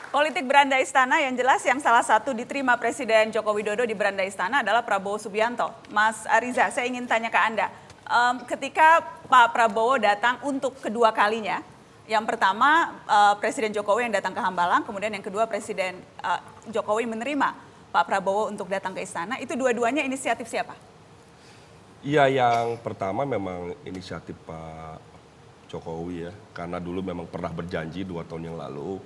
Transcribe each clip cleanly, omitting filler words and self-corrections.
Politik beranda istana yang jelas yang salah satu diterima Presiden Joko Widodo di beranda istana adalah Prabowo Subianto. Mas Ariza, saya ingin tanya ke Anda, ketika Pak Prabowo datang untuk kedua kalinya, yang pertama Presiden Jokowi yang datang ke Hambalang, kemudian yang kedua Presiden Jokowi menerima Pak Prabowo untuk datang ke istana, itu dua-duanya inisiatif siapa? Iya, yang pertama memang inisiatif Pak Jokowi ya, karena dulu memang pernah berjanji 2 tahun yang lalu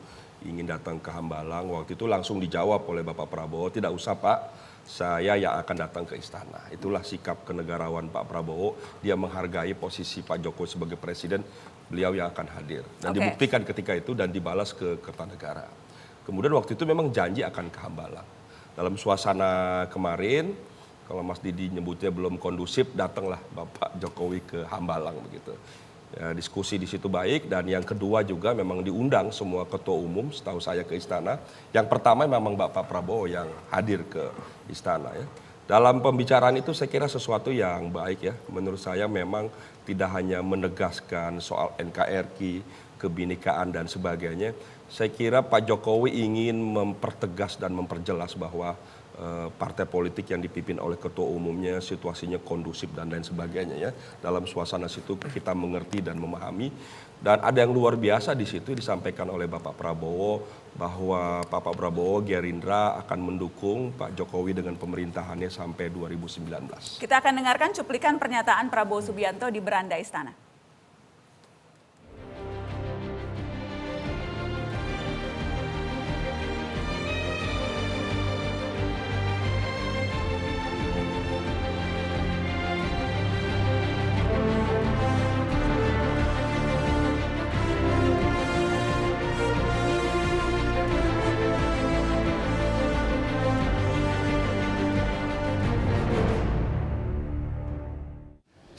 ingin datang ke Hambalang. Waktu itu langsung dijawab oleh Bapak Prabowo, tidak usah Pak, saya yang akan datang ke istana. Itulah sikap kenegarawan Pak Prabowo, dia menghargai posisi Pak Jokowi sebagai presiden, beliau yang akan hadir. Dan dibuktikan ketika itu dan dibalas ke Kertanegara. Kemudian waktu itu memang janji akan ke Hambalang. Dalam suasana kemarin, kalau Mas Didi nyebutnya belum kondusif, datanglah Bapak Jokowi ke Hambalang begitu. Ya, diskusi di situ baik, dan yang kedua juga memang diundang semua ketua umum setahu saya ke istana. Yang pertama memang Bapak Prabowo yang hadir ke istana ya. Dalam pembicaraan itu saya kira sesuatu yang baik ya. Menurut saya memang tidak hanya menegaskan soal NKRI, kebinekaan dan sebagainya. Saya kira Pak Jokowi ingin mempertegas dan memperjelas bahwa partai politik yang dipimpin oleh ketua umumnya situasinya kondusif dan lain sebagainya ya. Dalam suasana situ kita mengerti dan memahami, dan ada yang luar biasa di situ disampaikan oleh Bapak Prabowo bahwa Bapak Prabowo Gerindra akan mendukung Pak Jokowi dengan pemerintahannya sampai 2019. Kita akan dengarkan cuplikan pernyataan Prabowo Subianto di beranda istana.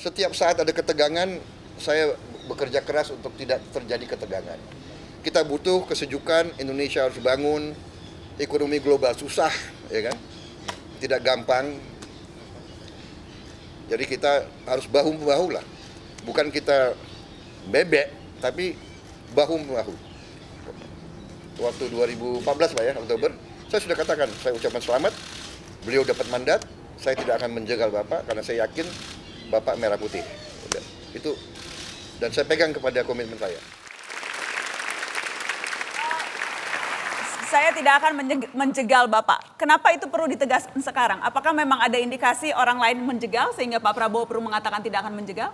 Setiap saat ada ketegangan, saya bekerja keras untuk tidak terjadi ketegangan. Kita butuh kesejukan, Indonesia harus bangun, ekonomi global susah, ya kan? Tidak gampang. Jadi kita harus bahu-membahu lah. Bukan kita bebek, tapi bahu-membahu. Waktu 2014 Pak ya, Oktober, saya sudah katakan, saya ucapkan selamat, beliau dapat mandat, saya tidak akan menjegal Bapak karena saya yakin Bapak merah putih. Udah. Itu, dan saya pegang kepada komitmen saya. Saya tidak akan menjegal Bapak. Kenapa itu perlu ditegaskan sekarang? Apakah memang ada indikasi orang lain menjegal sehingga Pak Prabowo perlu mengatakan tidak akan menjegal?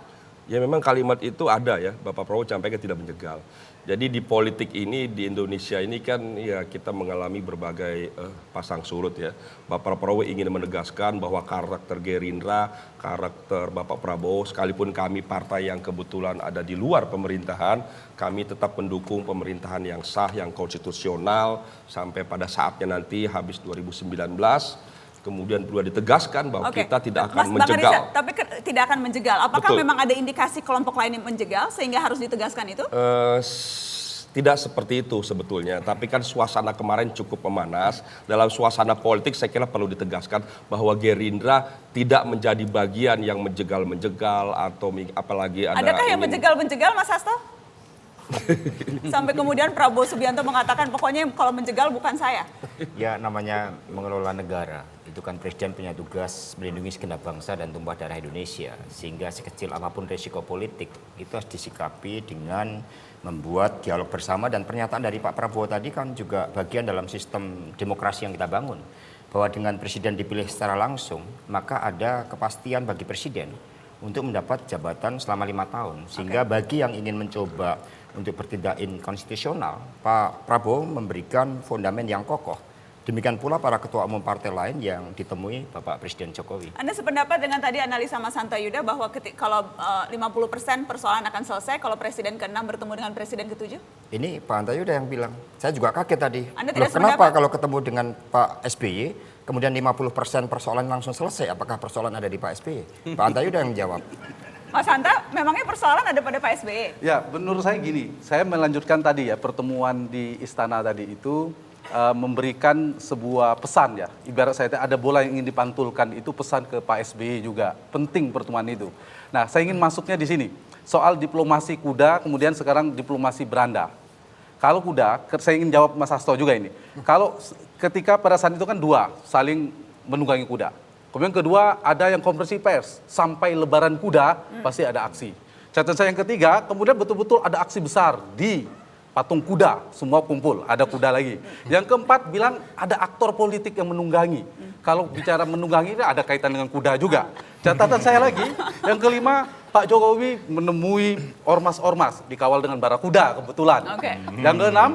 Ya memang kalimat itu ada ya, Bapak Prabowo sampaikan tidak menjegal. Jadi di politik ini, di Indonesia ini kan ya kita mengalami berbagai pasang surut ya. Bapak Prabowo ingin menegaskan bahwa karakter Gerindra, karakter Bapak Prabowo, sekalipun kami partai yang kebetulan ada di luar pemerintahan, kami tetap mendukung pemerintahan yang sah, yang konstitusional, sampai pada saatnya nanti habis 2019. Kemudian perlu ditegaskan bahwa kita tidak akan menjegal. Ariza, tapi tidak akan menjegal. Apakah memang ada indikasi kelompok lain yang menjegal sehingga harus ditegaskan itu? Tidak seperti itu sebetulnya. Tapi kan suasana kemarin cukup memanas. Dalam suasana politik saya kira perlu ditegaskan bahwa Gerindra tidak menjadi bagian yang menjegal-menjegal atau apalagi ada. Adakah yang menjegal-menjegal, Mas Hasto? Sampai kemudian Prabowo Subianto mengatakan pokoknya kalau menjegal bukan saya. Ya namanya mengelola negara, itu kan presiden punya tugas melindungi segenap bangsa dan tumpah darah Indonesia. Sehingga sekecil apapun risiko politik itu harus disikapi dengan membuat dialog bersama, dan pernyataan dari Pak Prabowo tadi kan juga bagian dalam sistem demokrasi yang kita bangun. Bahwa dengan presiden dipilih secara langsung, maka ada kepastian bagi presiden untuk mendapat jabatan selama 5 tahun. Sehingga bagi yang ingin mencoba untuk bertindak inkonstitusional, Pak Prabowo memberikan fondamen yang kokoh. Demikian pula para ketua umum partai lain yang ditemui Bapak Presiden Jokowi. Anda sependapat dengan tadi analisa Mas Hanta Yuda bahwa kalau 50% persoalan akan selesai kalau Presiden ke-6 bertemu dengan Presiden ke-7? Ini Pak Hanta Yuda yang bilang. Saya juga kaget tadi. Anda tidak kenapa kalau ketemu dengan Pak SBY, kemudian 50% persoalan langsung selesai? Apakah persoalan ada di Pak SBY? Pak Hanta Yuda yang menjawab. Mas Hanta, memangnya persoalan ada pada Pak SBY? Ya, menurut saya gini, saya melanjutkan tadi ya, pertemuan di istana tadi itu memberikan sebuah pesan ya. Ibarat saya ada bola yang ingin dipantulkan, itu pesan ke Pak SBY juga. Penting pertemuan itu. Nah, saya ingin masuknya di sini. Soal diplomasi kuda, kemudian sekarang diplomasi beranda. Kalau kuda, saya ingin jawab Mas Hasto juga ini. Kalau ketika pada saat itu kan dua saling menunggangi kuda. Kemudian kedua ada yang konferensi pers sampai lebaran kuda pasti ada aksi. Catatan saya yang ketiga, kemudian betul-betul ada aksi besar di patung kuda, semua kumpul, ada kuda lagi. Yang keempat bilang ada aktor politik yang menunggangi. Kalau bicara menunggangi ini ada kaitan dengan kuda juga. Catatan saya lagi, yang kelima Pak Jokowi menemui ormas-ormas dikawal dengan barakuda kebetulan. Oke. Yang keenam,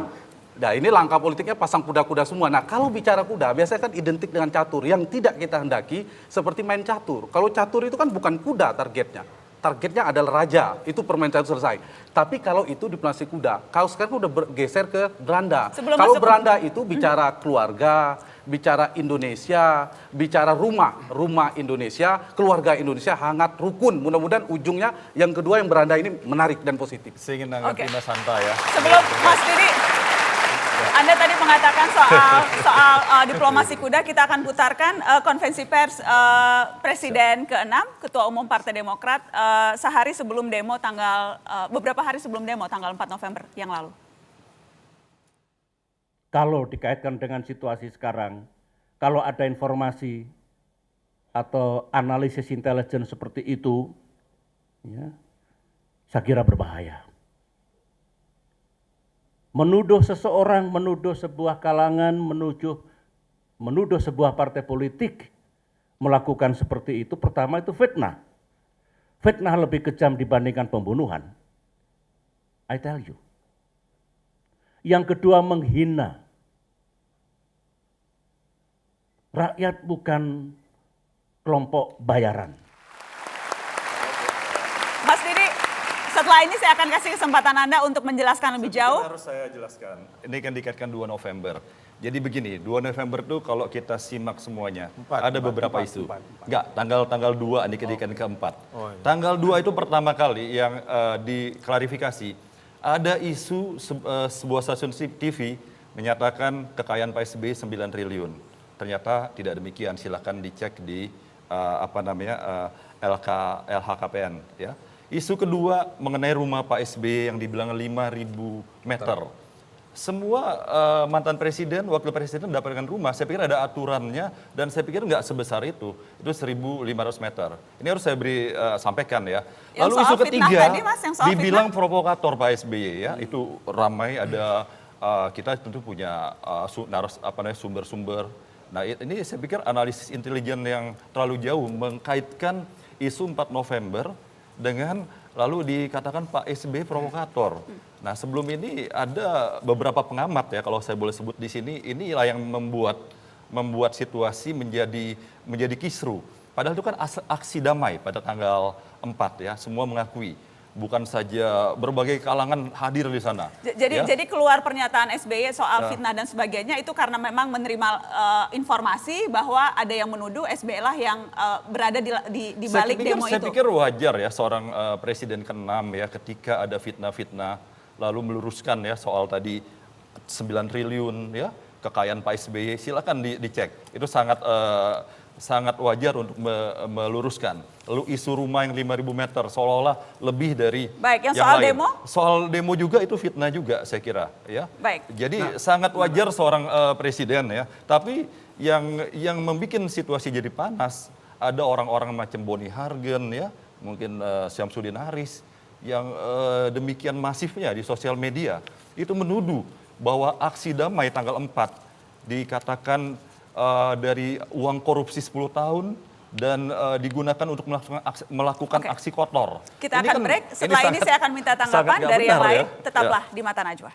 nah ini langkah politiknya pasang kuda-kuda semua. Nah kalau bicara kuda biasanya kan identik dengan catur yang tidak kita hendaki seperti main catur. Kalau catur itu kan bukan kuda targetnya. Targetnya adalah raja, itu permain catur selesai. Tapi kalau itu diplomasi kuda, kalau sekarang udah bergeser ke beranda. Kalau beranda itu bicara keluarga, bicara Indonesia, bicara rumah Indonesia, keluarga Indonesia hangat, rukun. Mudah-mudahan ujungnya yang kedua yang beranda ini menarik dan positif. Saya ingin nanggapi Mas Hanta ya. Sebelum Mas Didi, Anda tadi mengatakan soal diplomasi kuda, kita akan putarkan konvensi pers Presiden ke-6, Ketua Umum Partai Demokrat, sehari sebelum demo beberapa hari sebelum demo tanggal 4 November yang lalu. Kalau dikaitkan dengan situasi sekarang, kalau ada informasi atau analisis intelijen seperti itu, ya, saya kira berbahaya. Menuduh seseorang, menuduh sebuah kalangan, menuduh sebuah partai politik melakukan seperti itu, pertama itu fitnah. Fitnah lebih kejam dibandingkan pembunuhan. I tell you. Yang kedua menghina. Rakyat bukan kelompok bayaran. Mas Didi, setelah ini saya akan kasih kesempatan Anda untuk menjelaskan lebih jauh. Harus saya jelaskan. Ini kan dikaitkan 2 November. Jadi begini, 2 November itu kalau kita simak semuanya, ada beberapa isu. Enggak, tanggal 2 ini dikaitkan ke-4. Tanggal 2 itu pertama kali yang diklarifikasi. Ada isu sebuah stasiun TV menyatakan kekayaan Pak SBY 9 triliun. Ternyata tidak demikian, silakan dicek di LHKPN. Ya. Isu kedua mengenai rumah Pak SBY yang dibilang 5.000 meter. Semua mantan presiden, wakil presiden mendapatkan rumah, saya pikir ada aturannya dan saya pikir nggak sebesar itu 1.500 meter. Ini harus saya sampaikan ya. Lalu isu ketiga, tadi, Mas, dibilang provokator Pak SBY ya, itu ramai ada, kita tentu punya sumber-sumber. Nah ini saya pikir analisis intelijen yang terlalu jauh mengkaitkan isu 4 November dengan lalu dikatakan Pak SBY provokator. Nah sebelum ini ada beberapa pengamat ya kalau saya boleh sebut di sini, inilah yang membuat situasi menjadi kisru. Padahal itu kan aksi damai pada tanggal 4 ya, semua mengakui. Bukan saja berbagai kalangan hadir di sana. Jadi keluar pernyataan SBY soal fitnah dan sebagainya itu karena memang menerima informasi bahwa ada yang menuduh SBY lah yang berada di balik demo itu. Saya pikir wajar ya seorang presiden ke-6 ya ketika ada fitnah-fitnah lalu meluruskan ya soal tadi 9 triliun ya kekayaan Pak SBY, silakan dicek. Itu sangat wajar untuk meluruskan. Lalu isu rumah yang 5.000 meter seolah-olah lebih dari yang soal lain. Demo? Soal demo juga itu fitnah juga saya kira ya. Baik. Jadi sangat wajar seorang presiden ya. Tapi yang membuat situasi jadi panas ada orang-orang macam Boni Hargen ya, mungkin Syamsuddin Haris yang demikian masifnya di sosial media itu menuduh bahwa aksi damai tanggal 4 dikatakan dari uang korupsi 10 tahun dan digunakan untuk melakukan aksi kotor. Kita akan break, setelah ini saya akan minta tanggapan dari yang lain. Tetaplah di Mata Najwa.